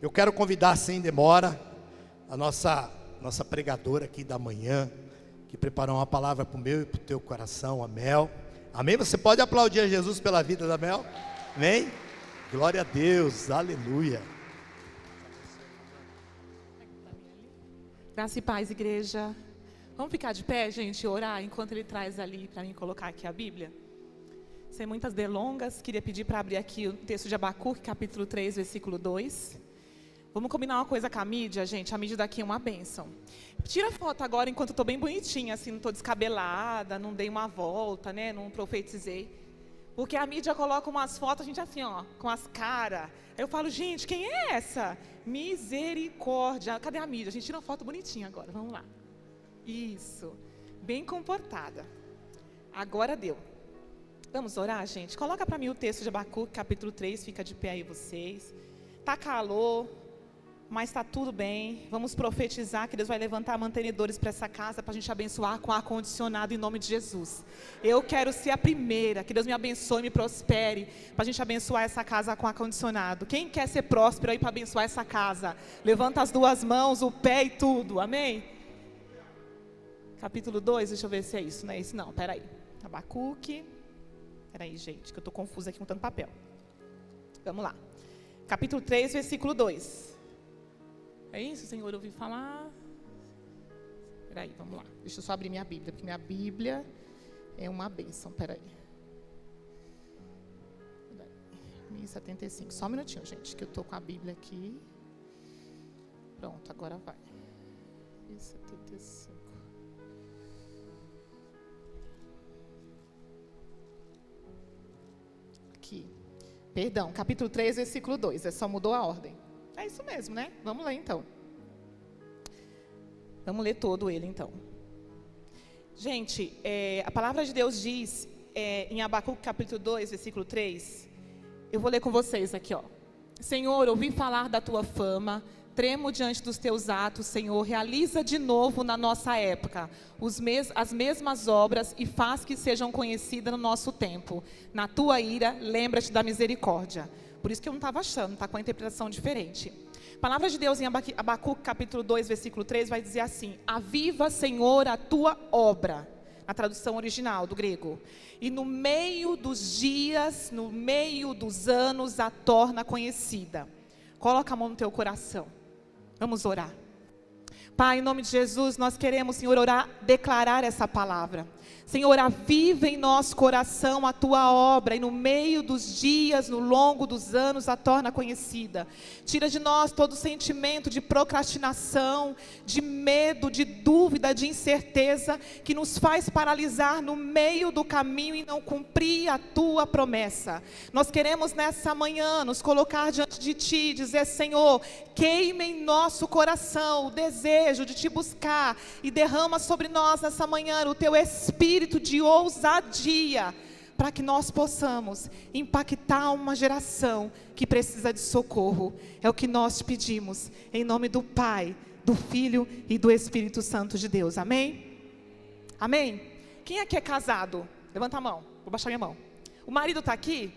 Eu quero convidar sem demora a nossa pregadora aqui da manhã, que preparou uma palavra para o meu e para o teu coração, a Mel. Amém? Você pode aplaudir a Jesus pela vida da Mel? Amém? Glória a Deus, aleluia. Graça e paz, igreja. Vamos ficar de pé, gente, e orar enquanto ele traz ali para mim colocar aqui a Bíblia? Sem muitas delongas, queria pedir para abrir aqui o texto de Abacuque, capítulo 3, versículo 2. Vamos combinar uma coisa com a mídia, gente. A mídia daqui é uma bênção. Tira a foto agora enquanto eu estou bem bonitinha, assim, não estou descabelada, não dei uma volta, né, não profetizei. Porque a mídia coloca umas fotos, a gente assim, ó, com as caras. Aí eu falo, gente, quem é essa? Misericórdia. Cadê a mídia? A gente tira uma foto bonitinha agora, vamos lá. Isso, bem comportada. Agora deu. Vamos orar, gente? Coloca para mim o texto de Abacuque, capítulo 3, fica de pé aí vocês. Tá calor, mas está tudo bem. Vamos profetizar que Deus vai levantar mantenedores para essa casa, para a gente abençoar com ar-condicionado em nome de Jesus. Eu quero ser a primeira, que Deus me abençoe e me prospere, para a gente abençoar essa casa com ar-condicionado. Quem quer ser próspero aí para abençoar essa casa? Levanta as duas mãos, o pé e tudo, amém? Capítulo 2, deixa eu ver se é isso, não é isso não, peraí. Abacuque, peraí gente, que eu estou confusa aqui com tanto papel. Vamos lá. Capítulo 3, versículo 2. É isso, Senhor, eu ouvi falar. Peraí, vamos lá. Deixa eu só abrir minha Bíblia, porque minha Bíblia é uma bênção. Peraí. 1075. Só um minutinho, gente, que eu estou com a Bíblia aqui. Pronto, agora vai. 1075. Aqui. Perdão, capítulo 3, versículo 2. Só mudou a ordem. É isso mesmo, né? Vamos ler então. Vamos ler todo ele então. Gente, a palavra de Deus diz em Abacuque capítulo 2, versículo 3. Eu vou ler com vocês aqui, ó. Senhor, ouvi falar da tua fama, tremo diante dos teus atos, Senhor. Realiza de novo na nossa época as mesmas obras e faz que sejam conhecidas no nosso tempo. Na tua ira, lembra-te da misericórdia. Por isso que eu não estava achando, está com a interpretação diferente. A palavra de Deus em Abacuque, capítulo 2, versículo 3, vai dizer assim: aviva, Senhor, a tua obra, na tradução original do grego, e no meio dos dias, no meio dos anos, a torna conhecida. Coloca a mão no teu coração. Vamos orar. Pai, em nome de Jesus, nós queremos, Senhor, orar, declarar essa palavra. Senhor, aviva em nosso coração a tua obra, e no meio dos dias, no longo dos anos, a torna conhecida. Tira de nós todo sentimento de procrastinação, de medo, de dúvida, de incerteza, que nos faz paralisar no meio do caminho e não cumprir a tua promessa. Nós queremos nessa manhã nos colocar diante de ti, dizer: Senhor, queime em nosso coração o desejo de te buscar, e derrama sobre nós nessa manhã o teu espírito de ousadia, para que nós possamos impactar uma geração que precisa de socorro. É o que nós te pedimos, em nome do Pai, do Filho e do Espírito Santo de Deus, amém? Amém? Quem aqui é casado? Levanta a mão, vou baixar minha mão. O marido está aqui?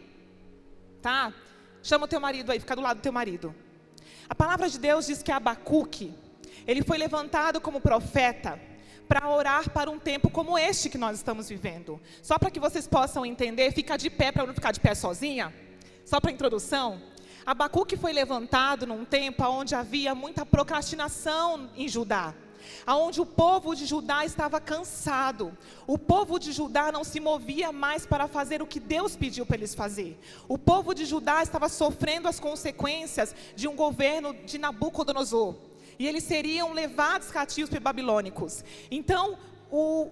Tá? Chama o teu marido aí, fica do lado do teu marido. A palavra de Deus diz que Abacuque, ele foi levantado como profeta para orar para um tempo como este que nós estamos vivendo. Só para que vocês possam entender, fica de pé para eu não ficar de pé sozinha. Só para introdução, Abacuque foi levantado num tempo onde havia muita procrastinação em Judá, onde o povo de Judá estava cansado. O povo de Judá não se movia mais para fazer o que Deus pediu para eles fazer. O povo de Judá estava sofrendo as consequências de um governo de Nabucodonosor. E eles seriam levados cativos por babilônicos. Então, o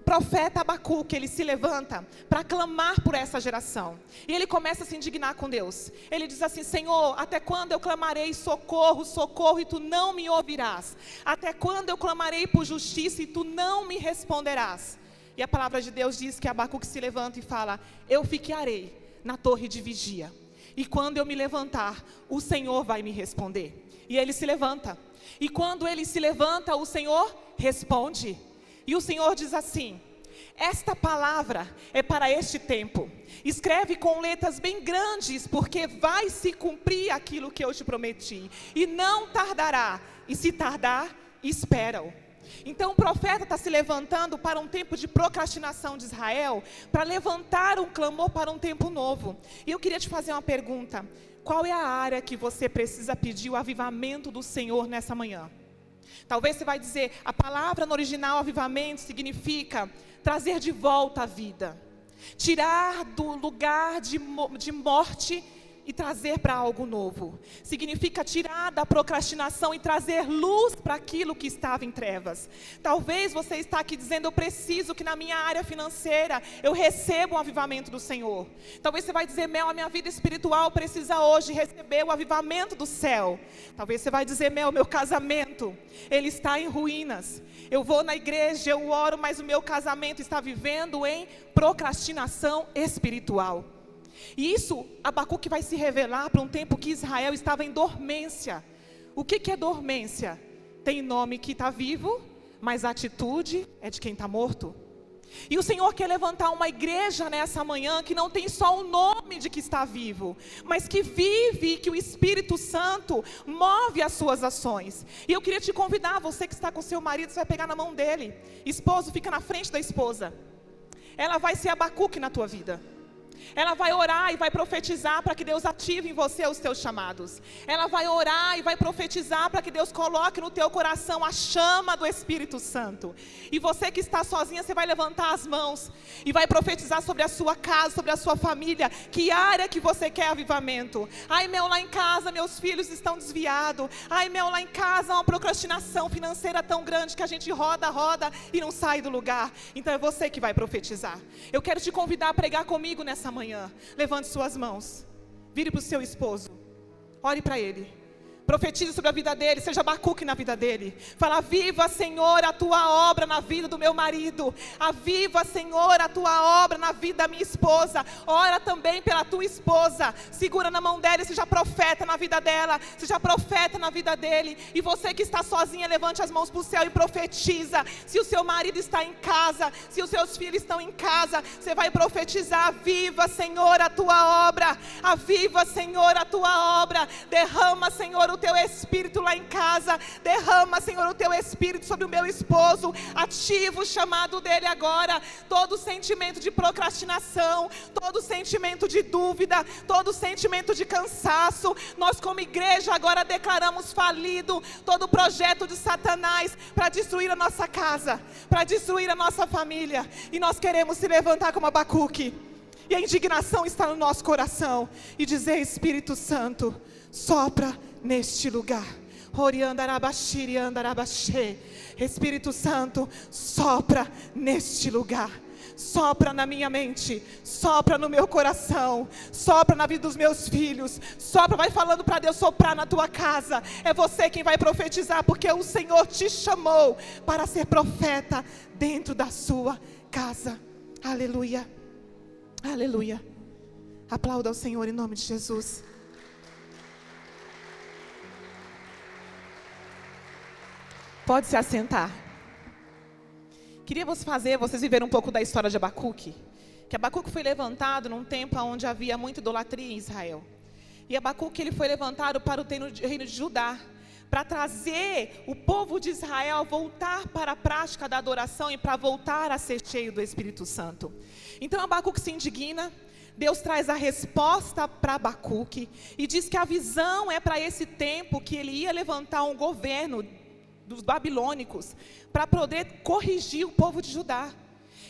profeta Abacuque, ele se levanta para clamar por essa geração. E ele começa a se indignar com Deus. Ele diz assim: Senhor, até quando eu clamarei socorro, socorro, e tu não me ouvirás? Até quando eu clamarei por justiça e tu não me responderás? E a palavra de Deus diz que Abacuque se levanta e fala: eu ficarei na torre de vigia, e quando eu me levantar, o Senhor vai me responder. E ele se levanta. E quando ele se levanta, o Senhor responde. E o Senhor diz assim: esta palavra é para este tempo. Escreve com letras bem grandes, porque vai se cumprir aquilo que eu te prometi. E não tardará. E se tardar, espera-o. Então o profeta está se levantando para um tempo de procrastinação de Israel, para levantar um clamor para um tempo novo. E eu queria te fazer uma pergunta. Qual é a área que você precisa pedir o avivamento do Senhor nessa manhã? Talvez você vai dizer, a palavra no original avivamento significa trazer de volta a vida. Tirar do lugar de morte e trazer para algo novo. Significa tirar da procrastinação e trazer luz para aquilo que estava em trevas. Talvez você está aqui dizendo, eu preciso que na minha área financeira eu receba o avivamento do Senhor. Talvez você vai dizer, Mel, a minha vida espiritual precisa hoje receber o avivamento do céu. Talvez você vai dizer, Mel, meu casamento, ele está em ruínas. Eu vou na igreja, eu oro, mas o meu casamento está vivendo em procrastinação espiritual. E isso, Abacuque vai se revelar para um tempo que Israel estava em dormência. O que é dormência? Tem nome que está vivo, mas a atitude é de quem está morto. E o Senhor quer levantar uma igreja nessa manhã que não tem só o nome de que está vivo, mas que vive e que o Espírito Santo move as suas ações. E eu queria te convidar, você que está com seu marido, você vai pegar na mão dele. Esposo, fica na frente da esposa. Ela vai ser Abacuque na tua vida. Ela vai orar e vai profetizar para que Deus ative em você os teus chamados. Ela vai orar e vai profetizar para que Deus coloque no teu coração a chama do Espírito Santo. E você que está sozinha, você vai levantar as mãos e vai profetizar sobre a sua casa, sobre a sua família. Que área que você quer avivamento? Ai, meu, lá em casa meus filhos estão desviados. Ai, meu, lá em casa há uma procrastinação financeira tão grande que a gente roda e não sai do lugar. Então é você que vai profetizar. Eu quero te convidar a pregar comigo nessa manhã. Levante suas mãos, vire para o seu esposo, ore para ele, profetize sobre a vida dele, seja Abacuque na vida dele. Fala, aviva, Senhor, a tua obra na vida do meu marido. Aviva, Senhor, a tua obra na vida da minha esposa. Ora também pela tua esposa. Segura na mão dela e seja profeta na vida dela. Seja profeta na vida dele. E você que está sozinha, levante as mãos para o céu e profetiza. Se o seu marido está em casa, se os seus filhos estão em casa, você vai profetizar. Aviva, Senhor, a tua obra. Aviva, Senhor, a tua obra. Derrama, Senhor, o teu Espírito lá em casa. Derrama, Senhor, o teu Espírito sobre o meu esposo. Ativa o chamado dele agora. Todo sentimento de procrastinação, todo sentimento de dúvida, todo sentimento de cansaço, nós como igreja agora declaramos falido todo projeto de Satanás para destruir a nossa casa, para destruir a nossa família. E nós queremos se levantar como Abacuque, e a indignação está no nosso coração, e dizer, Espírito Santo, sopra neste lugar. Espírito Santo, sopra neste lugar. Sopra na minha mente, sopra no meu coração, sopra na vida dos meus filhos, sopra, vai falando para Deus soprar na tua casa. É você quem vai profetizar, porque o Senhor te chamou para ser profeta dentro da sua casa. Aleluia, aleluia. Aplauda ao Senhor em nome de Jesus. Pode se assentar. Queria vocês viverem um pouco da história de Abacuque. Que Abacuque foi levantado num tempo onde havia muita idolatria em Israel. E Abacuque, ele foi levantado para o reino de Judá, para trazer o povo de Israel a voltar para a prática da adoração e para voltar a ser cheio do Espírito Santo. Então Abacuque se indigna. Deus traz a resposta para Abacuque e diz que a visão é para esse tempo que ele ia levantar um governo dos babilônicos, para poder corrigir o povo de Judá.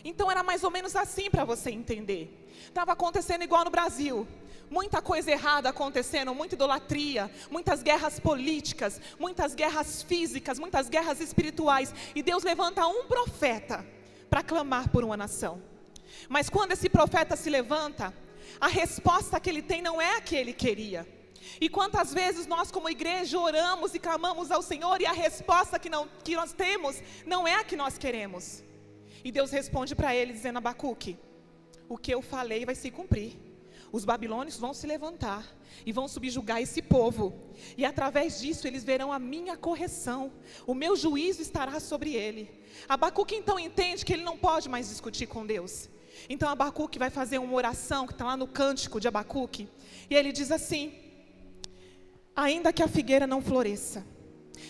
Então era mais ou menos assim para você entender. Estava acontecendo igual no Brasil. Muita coisa errada acontecendo, muita idolatria, muitas guerras políticas, muitas guerras físicas, muitas guerras espirituais. E Deus levanta um profeta para clamar por uma nação. Mas quando esse profeta se levanta, a resposta que ele tem não é a que ele queria. E quantas vezes nós como igreja oramos e clamamos ao Senhor e a resposta que nós temos não é a que nós queremos. E Deus responde para ele dizendo, Abacuque, o que eu falei vai se cumprir. Os babilônios vão se levantar e vão subjugar esse povo. E através disso eles verão a minha correção. O meu juízo estará sobre ele. Abacuque então entende que ele não pode mais discutir com Deus. Então Abacuque vai fazer uma oração que está lá no cântico de Abacuque. E ele diz assim: ainda que a figueira não floresça,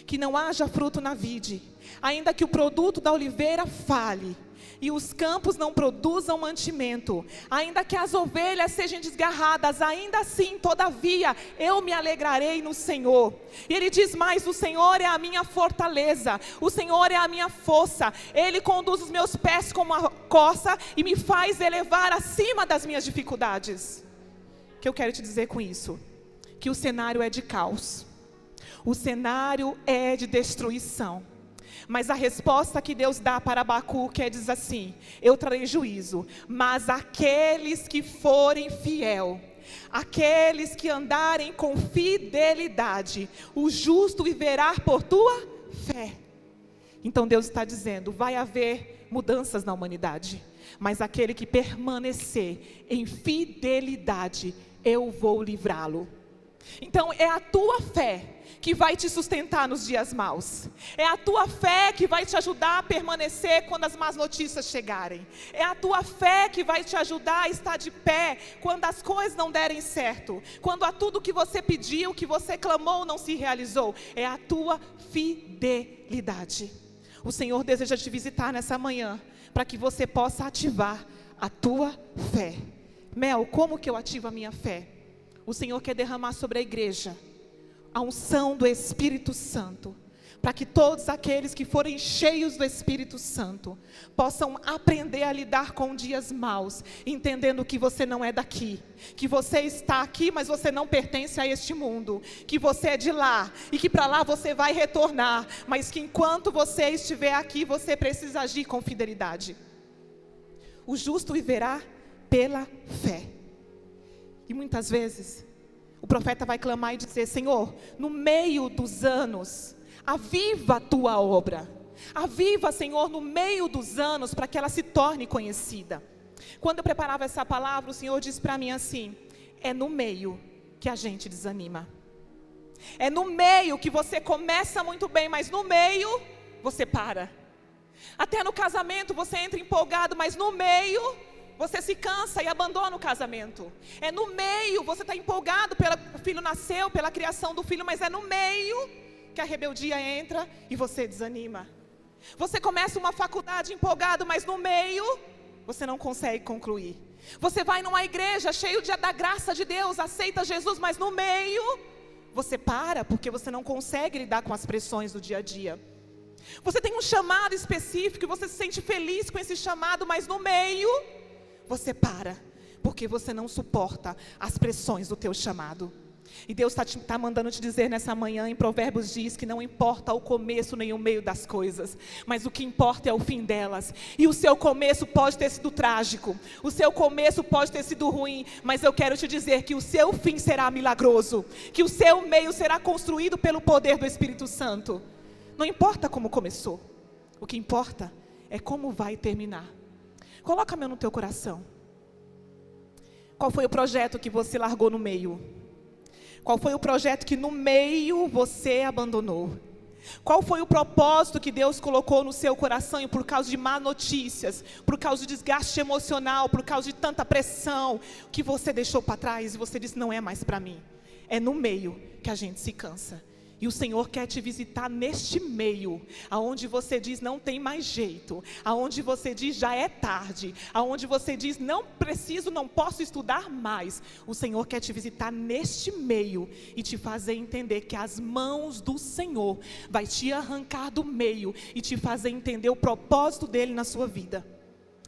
que não haja fruto na vide, ainda que o produto da oliveira fale, e os campos não produzam mantimento, ainda que as ovelhas sejam desgarradas, ainda assim, todavia, eu me alegrarei no Senhor. E ele diz mais: o Senhor é a minha fortaleza, o Senhor é a minha força, Ele conduz os meus pés como a corça e me faz elevar acima das minhas dificuldades. O que eu quero te dizer com isso? Que o cenário é de caos, o cenário é de destruição, mas a resposta que Deus dá para Abacuque é diz assim: eu trarei juízo, mas aqueles que forem fiel, aqueles que andarem com fidelidade, o justo viverá por tua fé. Então Deus está dizendo: vai haver mudanças na humanidade, mas aquele que permanecer em fidelidade, eu vou livrá-lo. Então é a tua fé que vai te sustentar nos dias maus. É a tua fé que vai te ajudar a permanecer quando as más notícias chegarem. É a tua fé que vai te ajudar a estar de pé quando as coisas não derem certo. Quando a tudo que você pediu, que você clamou, não se realizou. É a tua fidelidade. O Senhor deseja te visitar nessa manhã, para que você possa ativar a tua fé. Mel, como que eu ativo a minha fé? O Senhor quer derramar sobre a igreja a unção do Espírito Santo, para que todos aqueles que forem cheios do Espírito Santo possam aprender a lidar com dias maus, entendendo que você não é daqui, que você está aqui, mas você não pertence a este mundo, que você é de lá, e que para lá você vai retornar, mas que enquanto você estiver aqui, você precisa agir com fidelidade. O justo viverá pela fé. E muitas vezes o profeta vai clamar e dizer: Senhor, no meio dos anos, aviva a tua obra. Aviva, Senhor, no meio dos anos, para que ela se torne conhecida. Quando eu preparava essa palavra, o Senhor disse para mim assim: é no meio que a gente desanima. É no meio que você começa muito bem, mas no meio você para. Até no casamento você entra empolgado, mas no meio você se cansa e abandona o casamento. É no meio, você está empolgado pelo filho nasceu, pela criação do filho, mas é no meio que a rebeldia entra e você desanima. Você começa uma faculdade empolgado, mas no meio você não consegue concluir. Você vai numa igreja cheio da graça de Deus, aceita Jesus, mas no meio você para, porque você não consegue lidar com as pressões do dia a dia. Você tem um chamado específico e você se sente feliz com esse chamado, mas no meio você para, porque você não suporta as pressões do teu chamado. E Deus está mandando te dizer nessa manhã, em Provérbios diz que não importa o começo nem o meio das coisas, mas o que importa é o fim delas. E o seu começo pode ter sido trágico, o seu começo pode ter sido ruim, mas eu quero te dizer que o seu fim será milagroso, que o seu meio será construído pelo poder do Espírito Santo. Não importa como começou, o que importa é como vai terminar. Coloca a mão no teu coração. Qual foi o projeto que você largou no meio? Qual foi o projeto que no meio você abandonou? Qual foi o propósito que Deus colocou no seu coração e por causa de má notícias, por causa de desgaste emocional, por causa de tanta pressão, que você deixou para trás e você disse: não é mais para mim? É no meio que a gente se cansa. E o Senhor quer te visitar neste meio, aonde você diz não tem mais jeito, aonde você diz já é tarde, aonde você diz não preciso, não posso estudar mais. O Senhor quer te visitar neste meio e te fazer entender que as mãos do Senhor vai te arrancar do meio e te fazer entender o propósito dele na sua vida.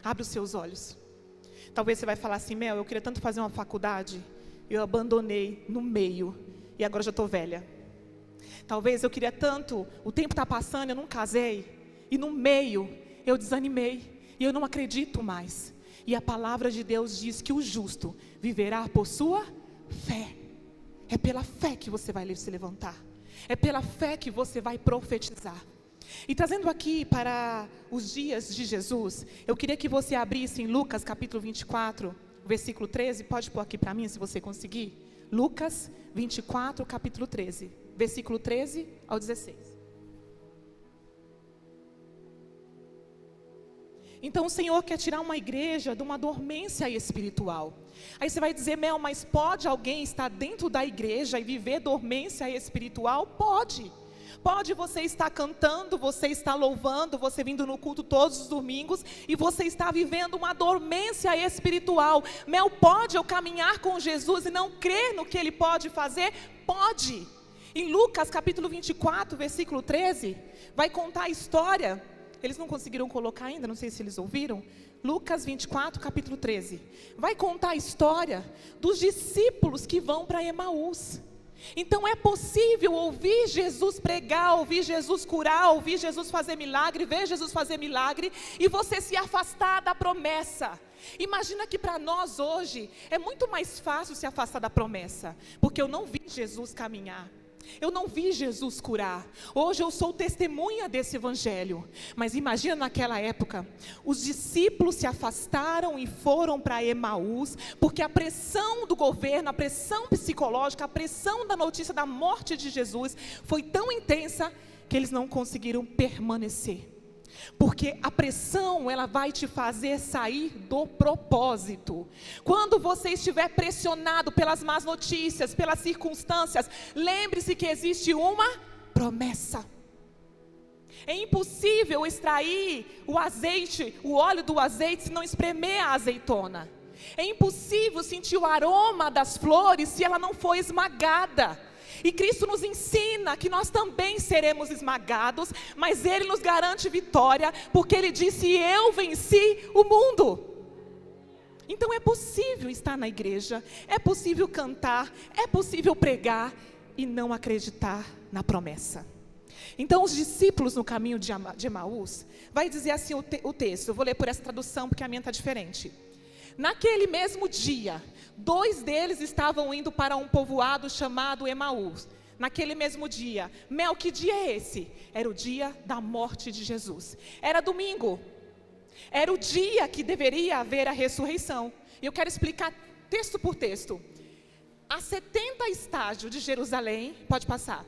Abre os seus olhos. Talvez você vai falar assim: Mel, eu queria tanto fazer uma faculdade, eu abandonei no meio e agora já estou velha. Talvez eu queria tanto, o tempo está passando, eu não casei, e no meio eu desanimei, e eu não acredito mais. E a palavra de Deus diz que o justo viverá por sua fé. É pela fé que você vai se levantar, é pela fé que você vai profetizar. E trazendo aqui para os dias de Jesus, eu queria que você abrisse em Lucas capítulo 24, versículo 13, pode pôr aqui para mim se você conseguir. Lucas 24, capítulo 13. Versículo 13 ao 16. Então o Senhor quer tirar uma igreja de uma dormência espiritual. Aí você vai dizer, Mel, mas pode alguém estar dentro da igreja e viver dormência espiritual? Pode. Pode você estar cantando, você está louvando, você vindo no culto todos os domingos e você está vivendo uma dormência espiritual. Mel, pode eu caminhar com Jesus e não crer no que Ele pode fazer? Pode. Em Lucas capítulo 24, versículo 13, vai contar a história. Eles não conseguiram colocar ainda, não sei se eles ouviram. Lucas 24, capítulo 13. Vai contar a história dos discípulos que vão para Emaús. Então é possível ouvir Jesus pregar, ouvir Jesus curar, ouvir Jesus fazer milagre, ver Jesus fazer milagre e você se afastar da promessa. Imagina que para nós hoje é muito mais fácil se afastar da promessa, porque eu não vi Jesus caminhar. Eu não vi Jesus curar. Hoje eu sou testemunha desse evangelho. Mas imagina naquela época, os discípulos se afastaram e foram para Emaús, porque a pressão do governo, a pressão psicológica, a pressão da notícia da morte de Jesus foi tão intensa que eles não conseguiram permanecer. Porque a pressão, ela vai te fazer sair do propósito. Quando você estiver pressionado pelas más notícias, pelas circunstâncias, lembre-se que existe uma promessa. É impossível extrair o azeite, o óleo do azeite, se não espremer a azeitona. É impossível sentir o aroma das flores se ela não for esmagada. E Cristo nos ensina que nós também seremos esmagados, mas Ele nos garante vitória, porque Ele disse, eu venci o mundo. Então é possível estar na igreja, é possível cantar, é possível pregar e não acreditar na promessa. Então os discípulos no caminho de Emaús, vai dizer assim o texto, eu vou ler por essa tradução porque a minha está diferente. Naquele mesmo dia, 2 deles estavam indo para um povoado chamado Emaús. Naquele mesmo dia. Mel, que dia é esse? Era o dia da morte de Jesus. Era domingo. Era o dia que deveria haver a ressurreição. E eu quero explicar texto por texto. A 70 estágios de Jerusalém, pode passar.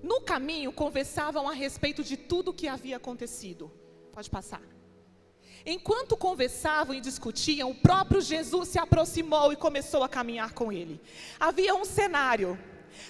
No caminho, conversavam a respeito de tudo o que havia acontecido. Pode passar. Enquanto conversavam e discutiam, o próprio Jesus se aproximou e começou a caminhar com ele. Havia um cenário,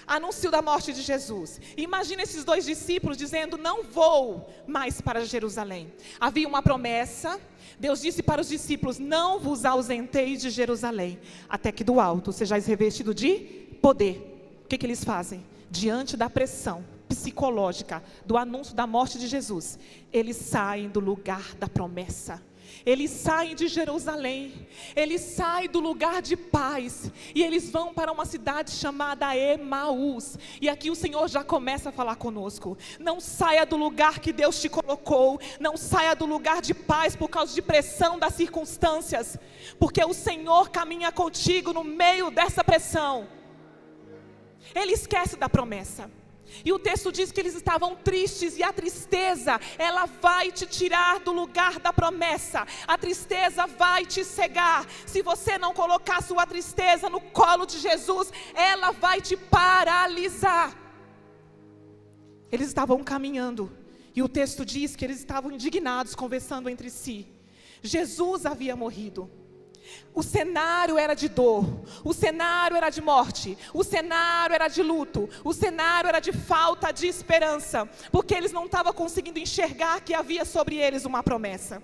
anúncio da morte de Jesus. Imagina esses 2 discípulos dizendo, não vou mais para Jerusalém. Havia uma promessa, Deus disse para os discípulos, não vos ausenteis de Jerusalém, até que do alto sejais revestido de poder. O que eles fazem? Diante da pressão psicológica do anúncio da morte de Jesus, eles saem do lugar da promessa, eles saem de Jerusalém, eles saem do lugar de paz e eles vão para uma cidade chamada Emaús. E aqui o Senhor já começa a falar conosco, não saia do lugar que Deus te colocou, não saia do lugar de paz por causa de pressão das circunstâncias, porque o Senhor caminha contigo no meio dessa pressão. Ele esquece da promessa. E o texto diz que eles estavam tristes, e a tristeza, ela vai te tirar do lugar da promessa. A tristeza vai te cegar. Se você não colocar sua tristeza no colo de Jesus, ela vai te paralisar. Eles estavam caminhando, e o texto diz que eles estavam indignados, conversando entre si. Jesus havia morrido. O cenário era de dor, o cenário era de morte, o cenário era de luto, o cenário era de falta de esperança, porque eles não estavam conseguindo enxergar que havia sobre eles uma promessa.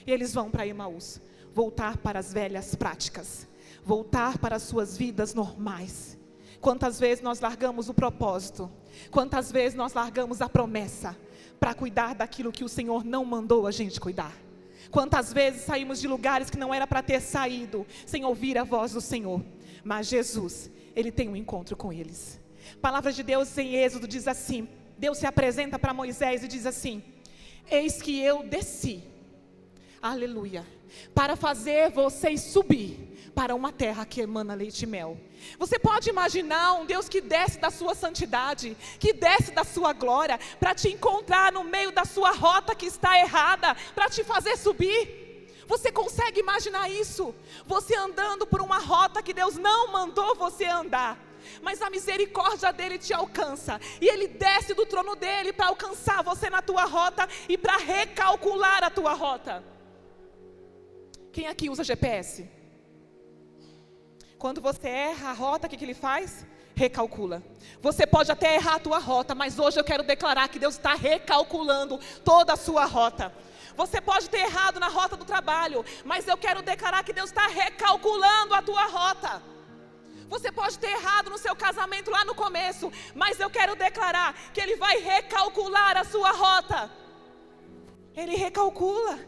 E eles vão para Emaús, voltar para as velhas práticas, voltar para as suas vidas normais. Quantas vezes nós largamos o propósito, quantas vezes nós largamos a promessa, para cuidar daquilo que o Senhor não mandou a gente cuidar. Quantas vezes saímos de lugares que não era para ter saído, sem ouvir a voz do Senhor. Mas Jesus, Ele tem um encontro com eles. A palavra de Deus em Êxodo diz assim, Deus se apresenta para Moisés e diz assim, eis que eu desci, aleluia, para fazer vocês subir para uma terra que emana leite e mel. Você pode imaginar um Deus que desce da sua santidade, que desce da sua glória, para te encontrar no meio da sua rota que está errada, para te fazer subir? Você consegue imaginar isso? Você andando por uma rota que Deus não mandou você andar. mas a misericórdia dele te alcança, e ele desce do trono dele para alcançar você na tua rota e para recalcular a tua rota. Quem aqui usa GPS? Quando você erra a rota, o que ele faz? Recalcula. Você pode até errar a tua rota, mas hoje eu quero declarar que Deus está recalculando toda a sua rota. Você pode ter errado na rota do trabalho, mas eu quero declarar que Deus está recalculando a tua rota. Você pode ter errado no seu casamento lá no começo, mas eu quero declarar que Ele vai recalcular a sua rota. Ele recalcula.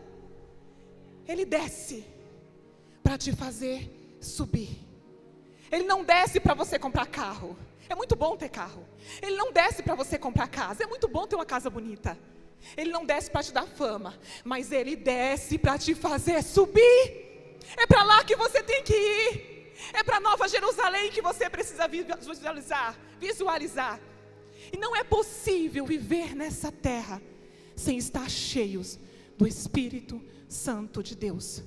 Ele desce para te fazer subir. Ele não desce para você comprar carro. É muito bom ter carro. Ele não desce para você comprar casa. É muito bom ter uma casa bonita. Ele não desce para te dar fama, mas Ele desce para te fazer subir. É para lá que você tem que ir. É para Nova Jerusalém que você precisa visualizar. E não é possível viver nessa terra sem estar cheios do Espírito Santo de Deus.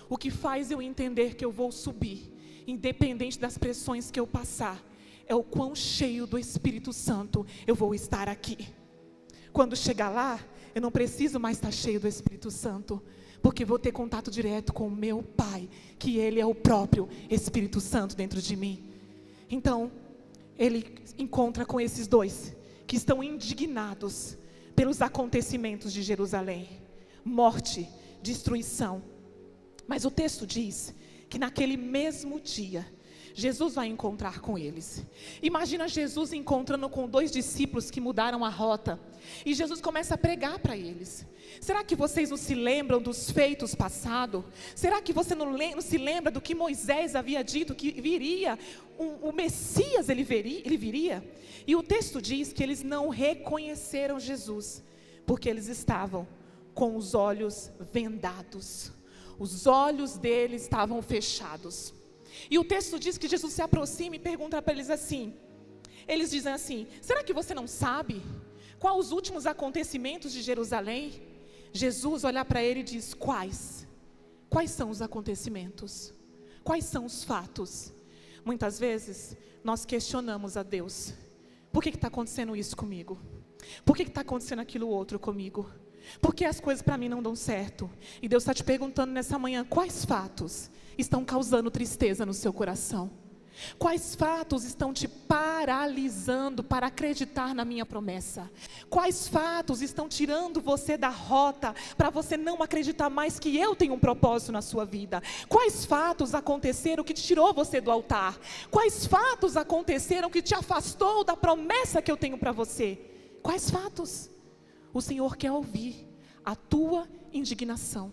O que faz eu entender que eu vou subir, independente das pressões que eu passar, é o quão cheio do Espírito Santo eu vou estar aqui. Quando chegar lá, eu não preciso mais estar cheio do Espírito Santo, porque vou ter contato direto com o meu Pai, que Ele é o próprio Espírito Santo dentro de mim. Então, Ele encontra com esses dois, que estão indignados pelos acontecimentos de Jerusalém. Morte, destruição. Mas o texto diz que naquele mesmo dia, Jesus vai encontrar com eles. Imagina Jesus encontrando com 2 discípulos que mudaram a rota. E Jesus começa a pregar para eles. Será que vocês não se lembram dos feitos passados? Será que você não se lembra do que Moisés havia dito, que viria, o Messias ele viria? E o texto diz que eles não reconheceram Jesus, porque eles estavam com os olhos vendados. Os olhos deles estavam fechados. E o texto diz que Jesus se aproxima e pergunta para eles assim. Eles dizem assim: será que você não sabe quais os últimos acontecimentos de Jerusalém? Jesus olha para ele e diz: quais? Quais são os acontecimentos? Quais são os fatos? Muitas vezes nós questionamos a Deus: por que está acontecendo isso comigo? Por que está acontecendo aquilo outro comigo? Por que as coisas para mim não dão certo? E Deus está te perguntando nessa manhã: quais fatos estão causando tristeza no seu coração? Quais fatos estão te paralisando para acreditar na minha promessa? Quais fatos estão tirando você da rota para você não acreditar mais que eu tenho um propósito na sua vida? Quais fatos aconteceram que te tirou você do altar? Quais fatos aconteceram que te afastou da promessa que eu tenho para você? Quais fatos? O Senhor quer ouvir a tua indignação.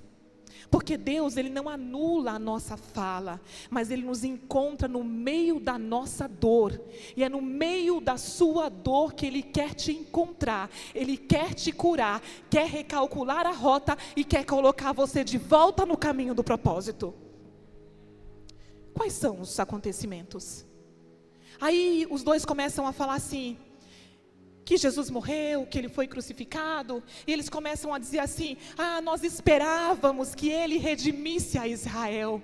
Porque Deus, Ele não anula a nossa fala, mas Ele nos encontra no meio da nossa dor. E é no meio da sua dor que Ele quer te encontrar. Ele quer te curar, quer recalcular a rota e quer colocar você de volta no caminho do propósito. Quais são os acontecimentos? Aí os dois começam a falar assim, que Jesus morreu, que Ele foi crucificado, e eles começam a dizer assim: nós esperávamos que Ele redimisse a Israel.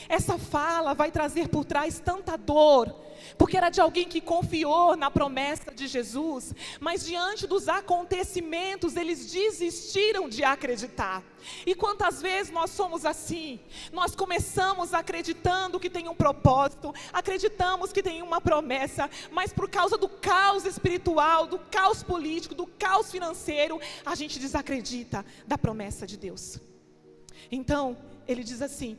Essa fala vai trazer por trás tanta dor, porque era de alguém que confiou na promessa de Jesus, mas diante dos acontecimentos, eles desistiram de acreditar. E quantas vezes nós somos assim? Nós começamos acreditando que tem um propósito, acreditamos que tem uma promessa, mas por causa do caos espiritual, do caos político, do caos financeiro, a gente desacredita da promessa de Deus. Então, ele diz assim: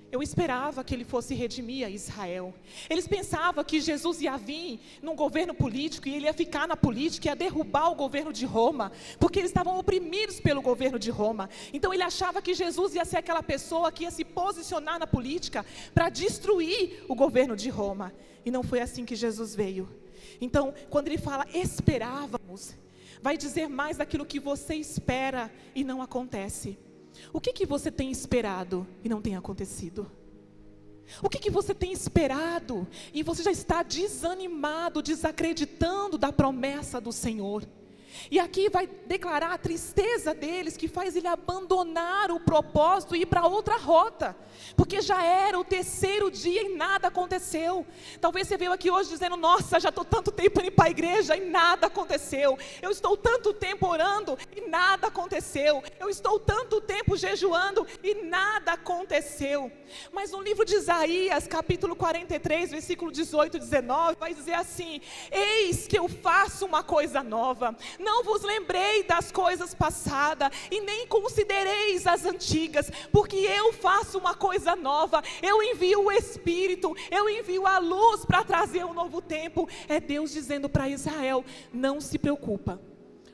eu esperava que Ele fosse redimir a Israel. Eles pensavam que Jesus ia vir num governo político, e Ele ia ficar na política, ia derrubar o governo de Roma, porque eles estavam oprimidos pelo governo de Roma. Então ele achava que Jesus ia ser aquela pessoa que ia se posicionar na política para destruir o governo de Roma. E não foi assim que Jesus veio. Então, quando Ele fala esperávamos, vai dizer mais daquilo que você espera e não acontece. O que você tem esperado e não tem acontecido? O que você tem esperado e você já está desanimado, desacreditando da promessa do Senhor? E aqui vai declarar a tristeza deles, que faz ele abandonar o propósito e ir para outra rota. Porque já era o terceiro dia e nada aconteceu. Talvez você veio aqui hoje dizendo: nossa, já estou tanto tempo indo para a igreja e nada aconteceu. Eu estou tanto tempo orando e nada aconteceu. Eu estou tanto tempo jejuando e nada aconteceu. Mas no livro de Isaías, capítulo 43, versículo 18 e 19, vai dizer assim: eis que eu faço uma coisa nova. Não vos lembrei das coisas passadas e nem considereis as antigas, porque eu faço uma coisa nova. Eu envio o Espírito, eu envio a luz para trazer um novo tempo. É Deus dizendo para Israel: não se preocupa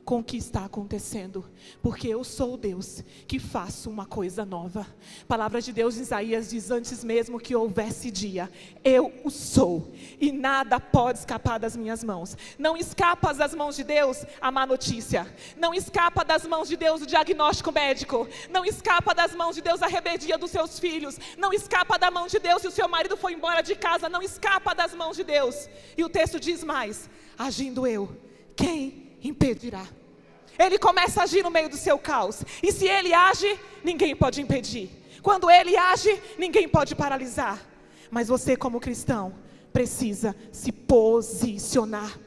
com o que está acontecendo, porque eu sou o Deus que faço uma coisa nova. A palavra de Deus em Isaías diz: antes mesmo que houvesse dia, eu o sou, e nada pode escapar das minhas mãos. Não escapa das mãos de Deus a má notícia, não escapa das mãos de Deus o diagnóstico médico, não escapa das mãos de Deus a rebeldia dos seus filhos, não escapa da mão de Deus se o seu marido foi embora de casa, não escapa das mãos de Deus. E o texto diz mais: agindo eu, quem impedirá? Ele começa a agir no meio do seu caos, e se ele age, ninguém pode impedir. Quando ele age, ninguém pode paralisar. Mas você, como cristão, precisa se posicionar.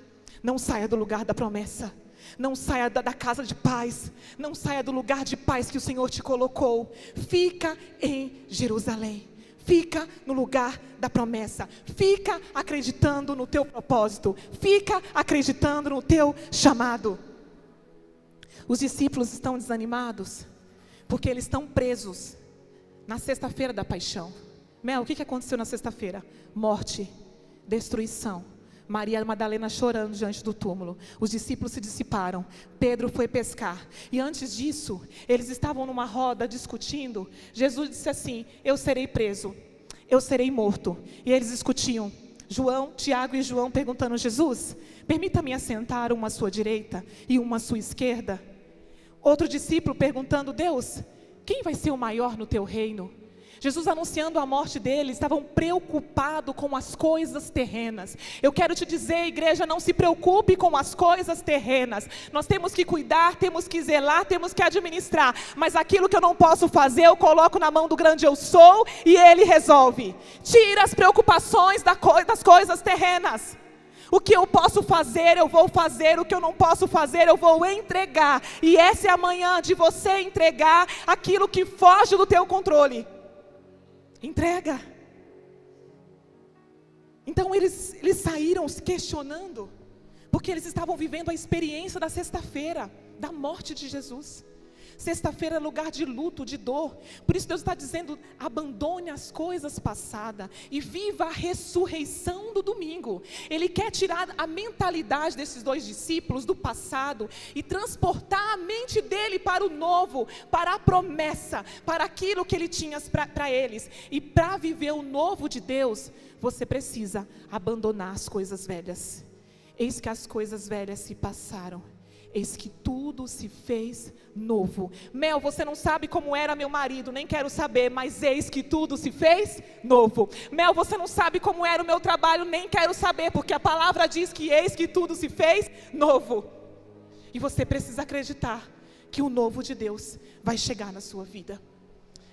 Não saia do lugar da promessa, não saia da casa de paz, não saia do lugar de paz que o Senhor te colocou. Fica em Jerusalém, fica no lugar da promessa, fica acreditando no teu propósito, fica acreditando no teu chamado. Os discípulos estão desanimados, porque eles estão presos na sexta-feira da paixão. Mel, o que aconteceu na sexta-feira? Morte, destruição, Maria Madalena chorando diante do túmulo. Os discípulos se dissiparam, Pedro foi pescar, e antes disso, eles estavam numa roda discutindo. Jesus disse assim: eu serei preso, eu serei morto. E eles discutiam, João, Tiago e João perguntando: Jesus, permita-me assentar uma à sua direita e uma à sua esquerda. Outro discípulo perguntando: Deus, quem vai ser o maior no teu reino? Jesus anunciando a morte deles, estavam preocupados com as coisas terrenas. Eu quero te dizer, igreja, não se preocupe com as coisas terrenas. Nós temos que cuidar, temos que zelar, temos que administrar. Mas aquilo que eu não posso fazer, eu coloco na mão do grande eu sou, e Ele resolve. Tira as preocupações das coisas terrenas. O que eu posso fazer, eu vou fazer. O que eu não posso fazer, eu vou entregar. E essa é a manhã de você entregar aquilo que foge do teu controle. Entrega. Então eles saíram se questionando, porque eles estavam vivendo a experiência da sexta-feira, da morte de Jesus. Sexta-feira é lugar de luto, de dor. Por isso Deus está dizendo: abandone as coisas passadas e viva a ressurreição do domingo. Ele quer tirar a mentalidade desses dois discípulos do passado e transportar a mente dele para o novo, para a promessa, para aquilo que ele tinha para eles. E para viver o novo de Deus, você precisa abandonar as coisas velhas. Eis que as coisas velhas se passaram, eis que tudo se fez novo. Mel, você não sabe como era meu marido, nem quero saber, mas eis que tudo se fez novo. Mel, você não sabe como era o meu trabalho, nem quero saber, porque a palavra diz que eis que tudo se fez novo. E você precisa acreditar que o novo de Deus vai chegar na sua vida.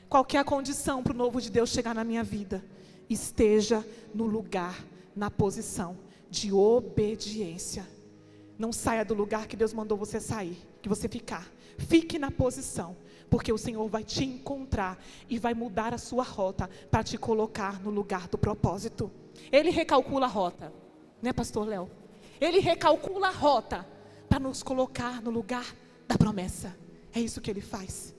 Qual que é a condição para o novo de Deus chegar na minha vida? Esteja no lugar, na posição de obediência. Não saia do lugar que Deus mandou você sair, que você ficar. Fique na posição, porque o Senhor vai te encontrar e vai mudar a sua rota para te colocar no lugar do propósito. Ele recalcula a rota, né, pastor Léo? Ele recalcula a rota para nos colocar no lugar da promessa. É isso que ele faz.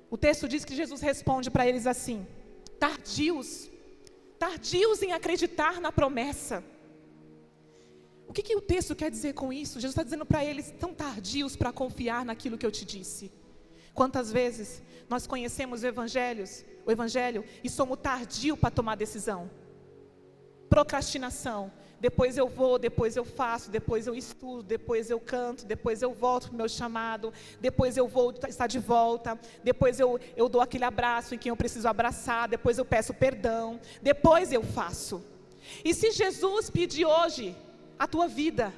O texto diz que Jesus responde para eles assim: tardios em acreditar na promessa. O que o texto quer dizer com isso? Jesus está dizendo para eles: tão tardios para confiar naquilo que eu te disse. Quantas vezes nós conhecemos o Evangelho e somos tardios para tomar decisão? Procrastinação. Depois eu vou, depois eu faço, depois eu estudo, depois eu canto, depois eu volto para o meu chamado, depois eu vou estar de volta, depois eu dou aquele abraço em quem eu preciso abraçar, depois eu peço perdão, depois eu faço. E se Jesus pedir hoje a tua vida,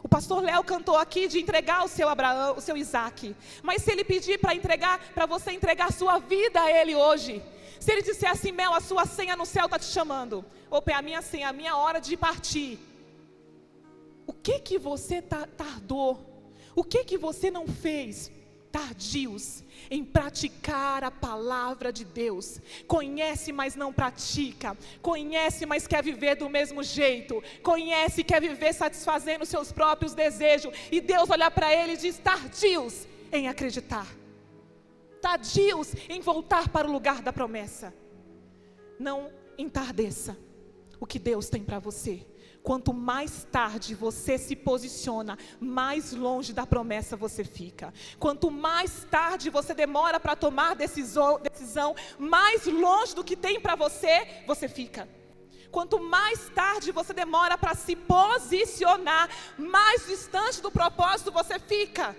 O pastor Léo cantou aqui de entregar o seu Abraão, o seu Isaac. Mas se ele pedir para você entregar a sua vida a ele hoje, se ele disser assim, Mel, a sua senha no céu está te chamando. Opa, é a minha senha, a minha hora de partir. O que você tardou? O que você não fez? Tardios em praticar a palavra de Deus. Conhece, mas não pratica. Conhece, mas quer viver do mesmo jeito. Conhece e quer viver satisfazendo os seus próprios desejos. E Deus olha para ele e diz, tardios em acreditar. Tardios em voltar para o lugar da promessa. Não entardeça o que Deus tem para você. Quanto mais tarde você se posiciona, mais longe da promessa você fica. Quanto mais tarde você demora para tomar decisão, mais longe do que tem para você, você fica. Quanto mais tarde você demora para se posicionar, mais distante do propósito você fica.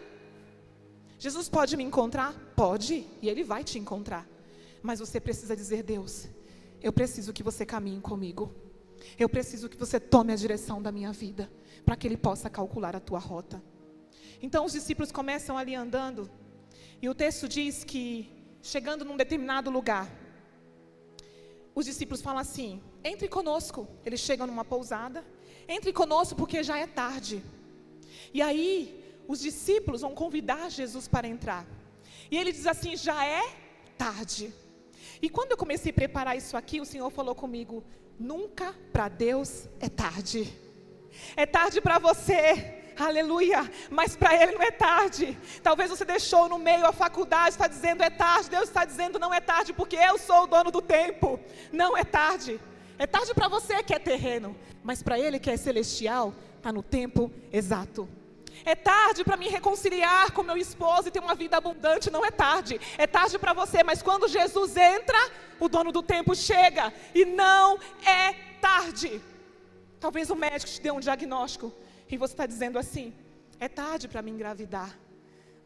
Jesus pode me encontrar? Pode, e Ele vai te encontrar. Mas você precisa dizer, Deus, eu preciso que você caminhe comigo. Eu preciso que você tome a direção da minha vida, para que Ele possa calcular a tua rota. Então os discípulos começam ali andando, e o texto diz que, chegando num determinado lugar, os discípulos falam assim, entre conosco. Eles chegam numa pousada, entre conosco porque já é tarde. E aí, os discípulos vão convidar Jesus para entrar. E ele diz assim, já é tarde. E quando eu comecei a preparar isso aqui, o Senhor falou comigo, nunca para Deus é tarde. É tarde para você, aleluia, mas para Ele não é tarde. Talvez você deixou no meio a faculdade, está dizendo é tarde. Deus está dizendo não é tarde, porque eu sou o dono do tempo. Não é tarde. É tarde para você que é terreno, mas para Ele que é celestial, está no tempo exato. É tarde para me reconciliar com meu esposo e ter uma vida abundante, não é tarde. É tarde para você, mas quando Jesus entra, o dono do tempo chega. E não é tarde. Talvez o médico te dê um diagnóstico e você está dizendo assim, é tarde para me engravidar.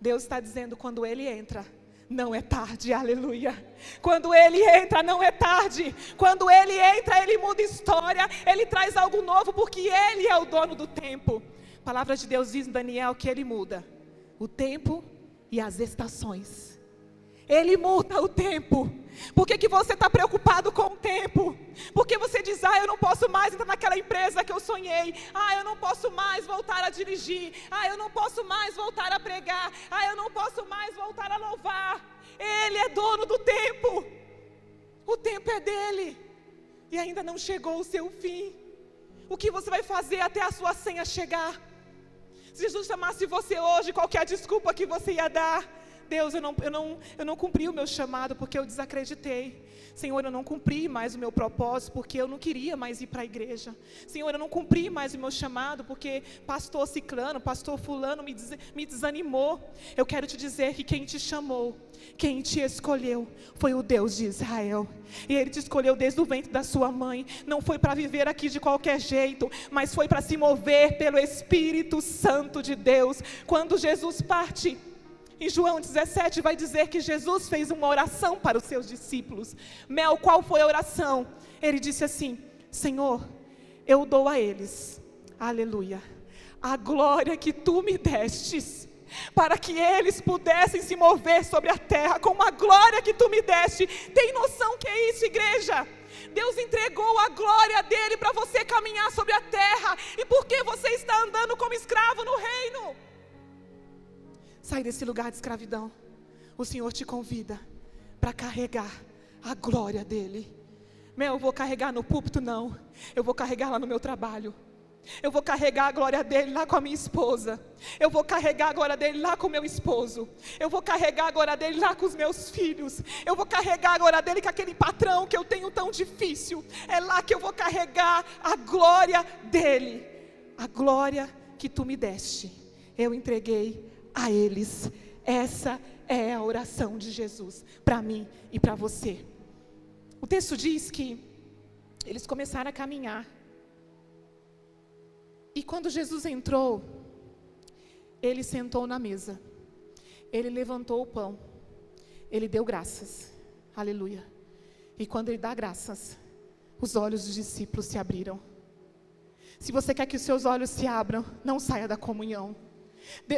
Deus está dizendo, quando Ele entra, não é tarde, aleluia. Quando Ele entra, não é tarde. Quando Ele entra, Ele muda história. Ele traz algo novo, porque Ele é o dono do tempo. A palavra de Deus diz em Daniel que Ele muda o tempo e as estações. Ele muda o tempo. Por que você está preocupado com o tempo? Porque você diz, eu não posso mais entrar naquela empresa que eu sonhei. Eu não posso mais voltar a dirigir. Eu não posso mais voltar a pregar. Eu não posso mais voltar a louvar. Ele é dono do tempo. O tempo é dele. E ainda não chegou o seu fim. O que você vai fazer até a sua senha chegar? Se Jesus chamasse você hoje, qualquer desculpa que você ia dar, Deus, eu não cumpri o meu chamado porque eu desacreditei. Senhor, eu não cumpri mais o meu propósito porque eu não queria mais ir para a igreja. Senhor, eu não cumpri mais o meu chamado porque pastor ciclano, pastor fulano me desanimou. Eu quero te dizer que quem te chamou, quem te escolheu, foi o Deus de Israel. E Ele te escolheu desde o ventre da sua mãe. Não foi para viver aqui de qualquer jeito, mas foi para se mover pelo Espírito Santo de Deus. Quando Jesus parte, em João 17 vai dizer que Jesus fez uma oração para os seus discípulos. Mel, qual foi a oração? Ele disse assim, Senhor, eu dou a eles, aleluia, a glória que Tu me destes, para que eles pudessem se mover sobre a terra com a glória que Tu me deste. Tem noção que é isso, igreja? Deus entregou a glória dEle para você caminhar sobre a terra. E por que você está andando como escravo no reino? Sai desse lugar de escravidão. O Senhor te convida para carregar a glória dEle. Eu vou carregar no púlpito? Não. Eu vou carregar lá no meu trabalho. Eu vou carregar a glória dEle lá com a minha esposa. Eu vou carregar a glória dEle lá com o meu esposo. Eu vou carregar a glória dEle lá com os meus filhos. Eu vou carregar a glória dEle com aquele patrão que eu tenho tão difícil. É lá que eu vou carregar a glória dEle. A glória que Tu me deste, eu entreguei a eles. Essa é a oração de Jesus para mim e para você. O texto diz que eles começaram a caminhar. E quando Jesus entrou, Ele sentou na mesa. Ele levantou o pão. Ele deu graças. Aleluia. E quando Ele dá graças, os olhos dos discípulos se abriram. Se você quer que os seus olhos se abram, não saia da comunhão.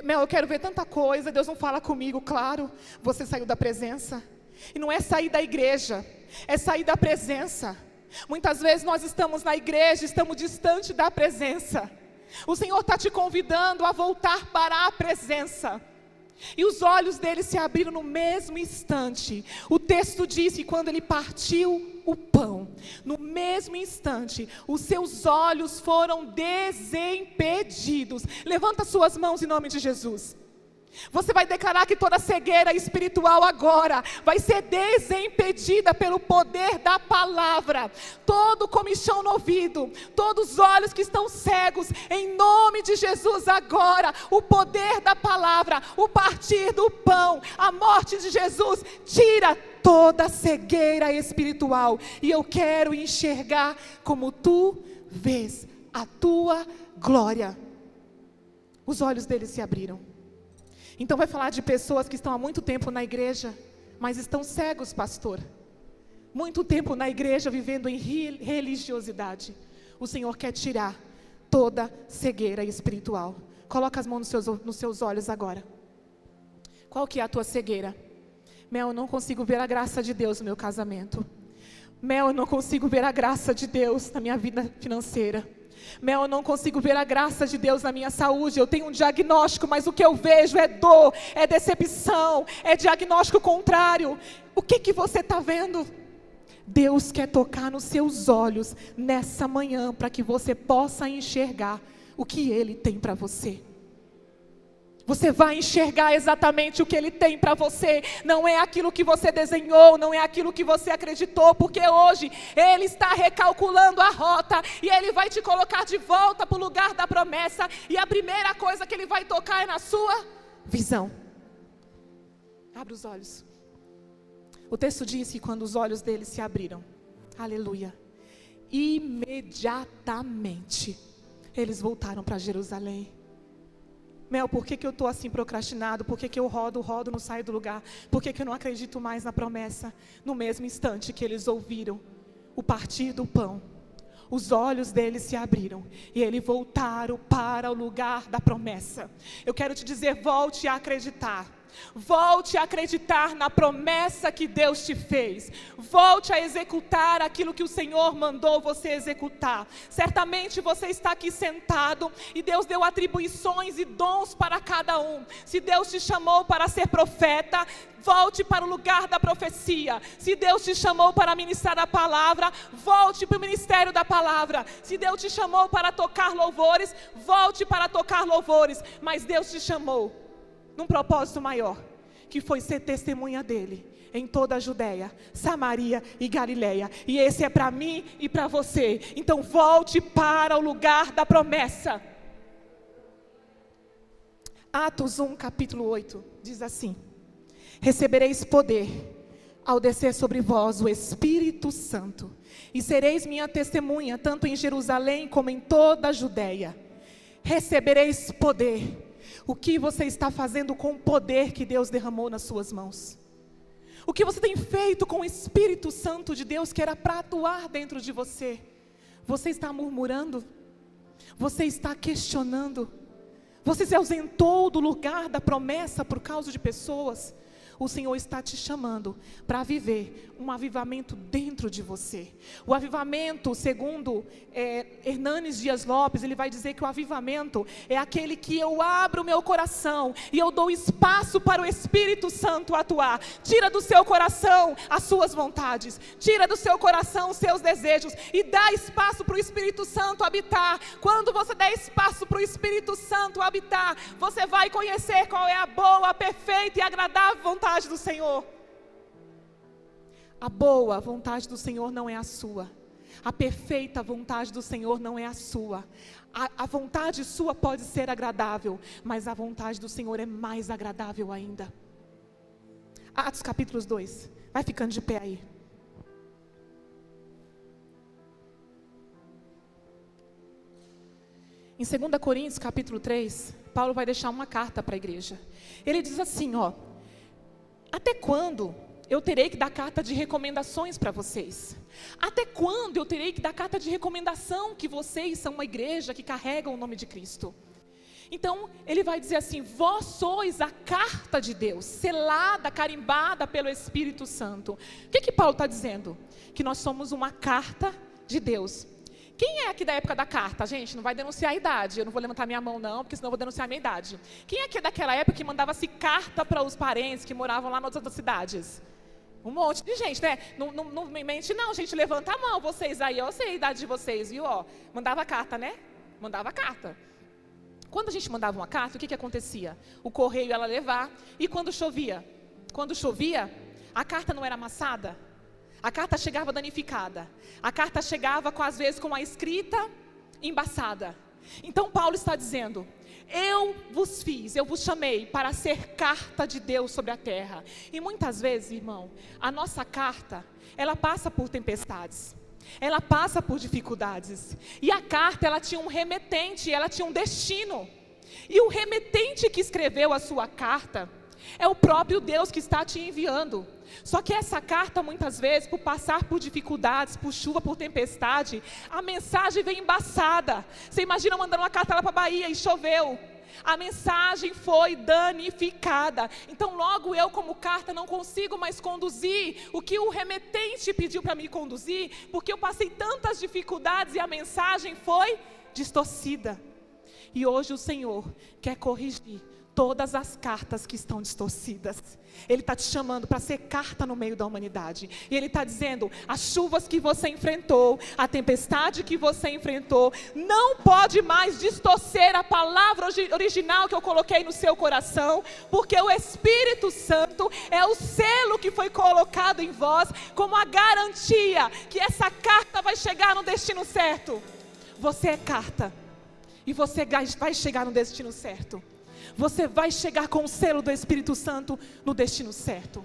Mel, eu quero ver tanta coisa, Deus não fala comigo, claro. Você saiu da presença. E não é sair da igreja, é sair da presença. Muitas vezes nós estamos na igreja, estamos distante da presença. O Senhor está te convidando a voltar para a presença. E os olhos dele se abriram no mesmo instante. O texto diz que quando ele partiu o pão, no mesmo instante, os seus olhos foram desimpedidos. Levanta suas mãos em nome de Jesus. Você vai declarar que toda cegueira espiritual agora vai ser desimpedida pelo poder da palavra. Todo comichão no ouvido, todos os olhos que estão cegos, em nome de Jesus agora, o poder da palavra, o partir do pão, a morte de Jesus, tira toda cegueira espiritual. E eu quero enxergar como tu vês a tua glória. Os olhos deles se abriram. Então vai falar de pessoas que estão há muito tempo na igreja, mas estão cegos, pastor. Muito tempo na igreja vivendo em religiosidade. O Senhor quer tirar toda cegueira espiritual. Coloca as mãos nos seus olhos agora. Qual que é a tua cegueira? Mel, eu não consigo ver a graça de Deus no meu casamento. Mel, eu não consigo ver a graça de Deus na minha vida financeira. Mel, eu não consigo ver a graça de Deus na minha saúde. Eu tenho um diagnóstico, mas o que eu vejo é dor, é decepção, é diagnóstico contrário. O que você está vendo? Deus quer tocar nos seus olhos nessa manhã, para que você possa enxergar o que Ele tem para você. Você vai enxergar exatamente o que Ele tem para você. Não é aquilo que você desenhou, não é aquilo que você acreditou, porque hoje Ele está recalculando a rota e Ele vai te colocar de volta para o lugar da promessa. E a primeira coisa que Ele vai tocar é na sua visão. Abre os olhos. O texto diz que quando os olhos dele se abriram, aleluia, imediatamente eles voltaram para Jerusalém. Mel, por que eu estou assim procrastinado? Por que eu rodo, não saio do lugar? Por que eu não acredito mais na promessa? No mesmo instante que eles ouviram o partir do pão, os olhos deles se abriram e eles voltaram para o lugar da promessa. Eu quero te dizer, volte a acreditar. Volte a acreditar na promessa que Deus te fez. Volte a executar aquilo que o Senhor mandou você executar. Certamente você está aqui sentado e Deus deu atribuições e dons para cada um. Se Deus te chamou para ser profeta, volte para o lugar da profecia. Se Deus te chamou para ministrar a palavra, volte para o ministério da palavra. Se Deus te chamou para tocar louvores, volte para tocar louvores. Mas Deus te chamou num propósito maior, que foi ser testemunha dele em toda a Judéia, Samaria e Galileia. E esse é para mim e para você. Então volte para o lugar da promessa. Atos 1, capítulo 8, diz assim: recebereis poder ao descer sobre vós o Espírito Santo, e sereis minha testemunha, tanto em Jerusalém como em toda a Judéia. Recebereis poder. O que você está fazendo com o poder que Deus derramou nas suas mãos? O que você tem feito com o Espírito Santo de Deus que era para atuar dentro de você? Você está murmurando? Você está questionando? Você se ausentou do lugar da promessa por causa de pessoas? O Senhor está te chamando para viver um avivamento dentro de você. O avivamento, segundo Hernanes Dias Lopes, ele vai dizer que o avivamento é aquele que eu abro o meu coração e eu dou espaço para o Espírito Santo atuar. Tira do seu coração as suas vontades, tira do seu coração os seus desejos e dá espaço para o Espírito Santo habitar. Quando você der espaço para o Espírito Santo habitar, você vai conhecer qual é a boa, a perfeita e agradável vontade do Senhor. A boa vontade do Senhor não é a sua. A perfeita vontade do Senhor não é a sua. A vontade sua pode ser agradável, mas a vontade do Senhor é mais agradável ainda. Atos capítulo 2. Vai ficando de pé aí. Em 2 Coríntios capítulo 3, Paulo vai deixar uma carta para a igreja. Ele diz assim, até quando eu terei que dar carta de recomendações para vocês? Até quando eu terei que dar carta de recomendação que vocês são uma igreja que carrega o nome de Cristo? Então, ele vai dizer assim: vós sois a carta de Deus, selada, carimbada pelo Espírito Santo. O que Paulo está dizendo? Que nós somos uma carta de Deus. Quem é aqui da época da carta? Gente, não vai denunciar a idade. Eu não vou levantar minha mão não, porque senão eu vou denunciar a minha idade. Quem é aqui daquela época que mandava-se carta para os parentes que moravam lá nas outras cidades? Um monte de gente, né? Não me mente não, gente. Levanta a mão, vocês aí. Eu sei a idade de vocês, viu? Ó, mandava carta, né? Mandava carta. Quando a gente mandava uma carta, o que acontecia? O correio ia lá levar. E quando chovia? Quando chovia, a carta não era amassada. A carta chegava danificada. A carta chegava, às vezes, com a escrita embaçada. Então, Paulo está dizendo: eu vos chamei para ser carta de Deus sobre a terra. E muitas vezes, irmão, a nossa carta, ela passa por tempestades. Ela passa por dificuldades. E a carta, ela tinha um remetente, ela tinha um destino. E o remetente que escreveu a sua carta é o próprio Deus que está te enviando. Só que essa carta, muitas vezes, por passar por dificuldades, por chuva, por tempestade, a mensagem vem embaçada. Você imagina mandando uma carta lá para a Bahia e choveu. A mensagem foi danificada. Então logo eu, como carta, não consigo mais conduzir o que o remetente pediu para me conduzir, porque eu passei tantas dificuldades e a mensagem foi distorcida. E hoje o Senhor quer corrigir todas as cartas que estão distorcidas. Ele está te chamando para ser carta no meio da humanidade. E Ele está dizendo: as chuvas que você enfrentou, a tempestade que você enfrentou, não pode mais distorcer a palavra original que eu coloquei no seu coração, porque o Espírito Santo é o selo que foi colocado em vós, como a garantia que essa carta vai chegar no destino certo. Você é carta, e você vai chegar no destino certo. Você vai chegar com o selo do Espírito Santo no destino certo.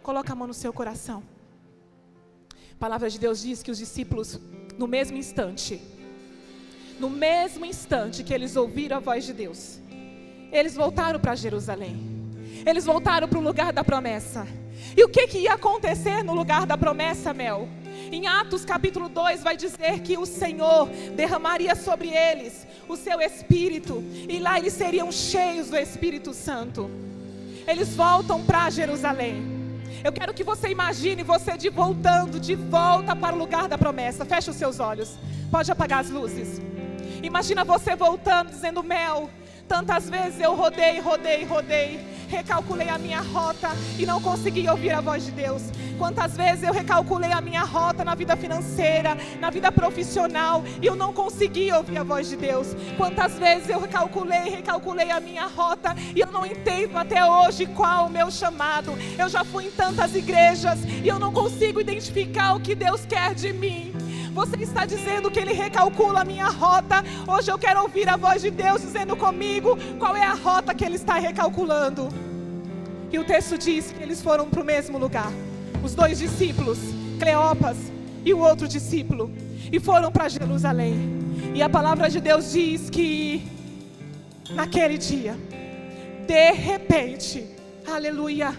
Coloca a mão no seu coração. A palavra de Deus diz que os discípulos, no mesmo instante que eles ouviram a voz de Deus, eles voltaram para Jerusalém. Eles voltaram para o lugar da promessa. E o que ia acontecer no lugar da promessa, Mel? Em Atos capítulo 2 vai dizer que o Senhor derramaria sobre eles o seu Espírito, e lá eles seriam cheios do Espírito Santo. Eles voltam para Jerusalém. Eu quero que você imagine você voltando de volta para o lugar da promessa. Fecha os seus olhos, pode apagar as luzes. Imagina você voltando dizendo: Mel, tantas vezes eu rodei, recalculei a minha rota e não consegui ouvir a voz de Deus. Quantas vezes eu recalculei a minha rota na vida financeira, na vida profissional, e eu não consegui ouvir a voz de Deus. Quantas vezes eu recalculei a minha rota e eu não entendo até hoje qual o meu chamado. Eu já fui em tantas igrejas e eu não consigo identificar o que Deus quer de mim. Você está dizendo que Ele recalcula a minha rota. Hoje eu quero ouvir a voz de Deus dizendo comigo qual é a rota que Ele está recalculando. E o texto diz que eles foram para o mesmo lugar. Os dois discípulos, Cleopas e o outro discípulo, e foram para Jerusalém. E a palavra de Deus diz que naquele dia, de repente, aleluia,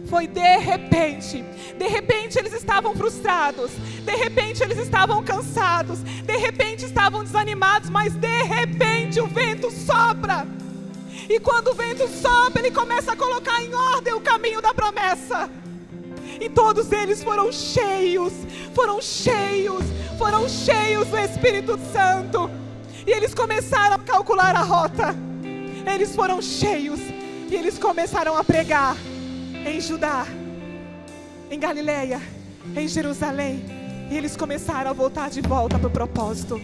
foi de repente eles estavam frustrados, de repente eles estavam cansados, de repente estavam desanimados, mas de repente o vento sopra. E quando o vento sopra, ele começa a colocar em ordem o caminho da promessa. E todos eles foram cheios do Espírito Santo. E eles começaram a calcular a rota. Eles foram cheios e eles começaram a pregar em Judá, em Galileia, em Jerusalém. E eles começaram a voltar de volta para o propósito.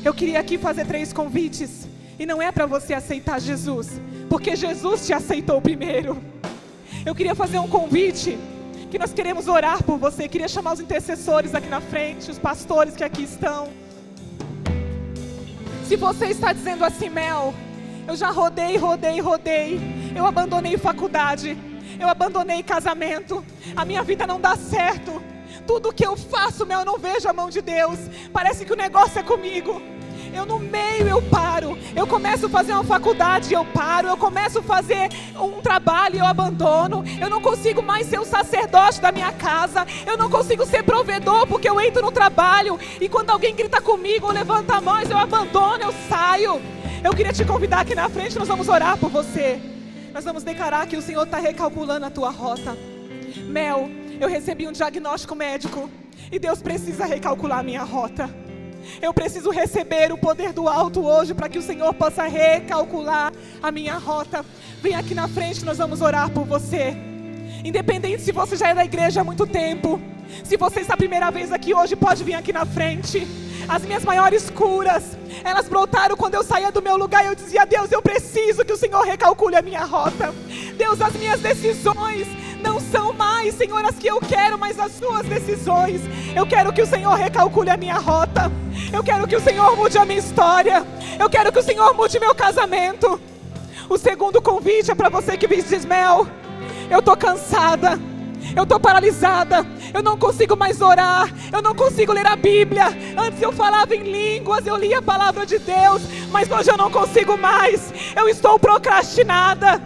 Eu queria aqui fazer 3 convites. E não é para você aceitar Jesus, porque Jesus te aceitou primeiro. Eu queria fazer um convite, que nós queremos orar por você. Queria chamar os intercessores aqui na frente, os pastores que aqui estão. Se você está dizendo assim: Mel, eu já rodei, eu abandonei faculdade, eu abandonei casamento, a minha vida não dá certo, tudo que eu faço, Mel, eu não vejo a mão de Deus, parece que o negócio é comigo. Eu no meio eu paro. Eu começo a fazer uma faculdade, eu paro. Eu começo a fazer um trabalho, eu abandono. Eu não consigo mais ser o sacerdote da minha casa. Eu não consigo ser provedor porque eu entro no trabalho e quando alguém grita comigo ou levanta a voz, eu abandono, eu saio. Eu queria te convidar aqui na frente, nós vamos orar por você. Nós vamos declarar que o Senhor está recalculando a tua rota. Mel, eu recebi um diagnóstico médico e Deus precisa recalcular a minha rota. Eu preciso receber o poder do alto hoje para que o Senhor possa recalcular a minha rota. Vem aqui na frente, nós vamos orar por você. Independente se você já é da igreja há muito tempo, se você está a primeira vez aqui hoje, pode vir aqui na frente. As minhas maiores curas, elas brotaram quando eu saía do meu lugar e eu dizia: Deus, eu preciso que o Senhor recalcule a minha rota. Deus, as minhas decisões não são mais, Senhor, as que eu quero, mas as suas decisões. Eu quero que o Senhor recalcule a minha rota. Eu quero que o Senhor mude a minha história. Eu quero que o Senhor mude meu casamento. O segundo convite é para você que diz: Mel, eu estou cansada, eu estou paralisada, eu não consigo mais orar, eu não consigo ler a Bíblia. Antes eu falava em línguas, eu lia a palavra de Deus, mas hoje eu não consigo mais. Eu estou procrastinada.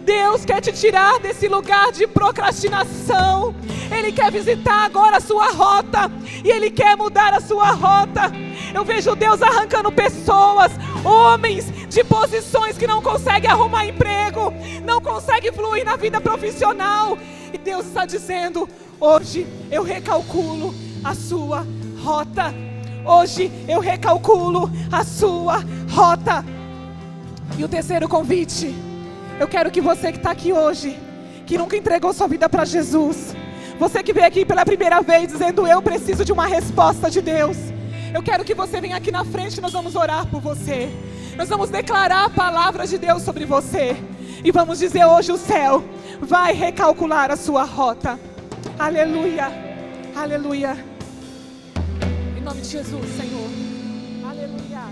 Deus quer te tirar desse lugar de procrastinação. Ele quer visitar agora a sua rota e Ele quer mudar a sua rota. Eu vejo Deus arrancando pessoas, homens de posições que não conseguem arrumar emprego, não conseguem fluir na vida profissional. E Deus está dizendo: hoje eu recalculo a sua rota. Hoje eu recalculo a sua rota. E o terceiro convite, eu quero que você que está aqui hoje, que nunca entregou sua vida para Jesus, você que veio aqui pela primeira vez dizendo: eu preciso de uma resposta de Deus, eu quero que você venha aqui na frente. Nós vamos orar por você. Nós vamos declarar a palavra de Deus sobre você. E vamos dizer: hoje o céu vai recalcular a sua rota. Aleluia, aleluia. Em nome de Jesus, Senhor. Aleluia.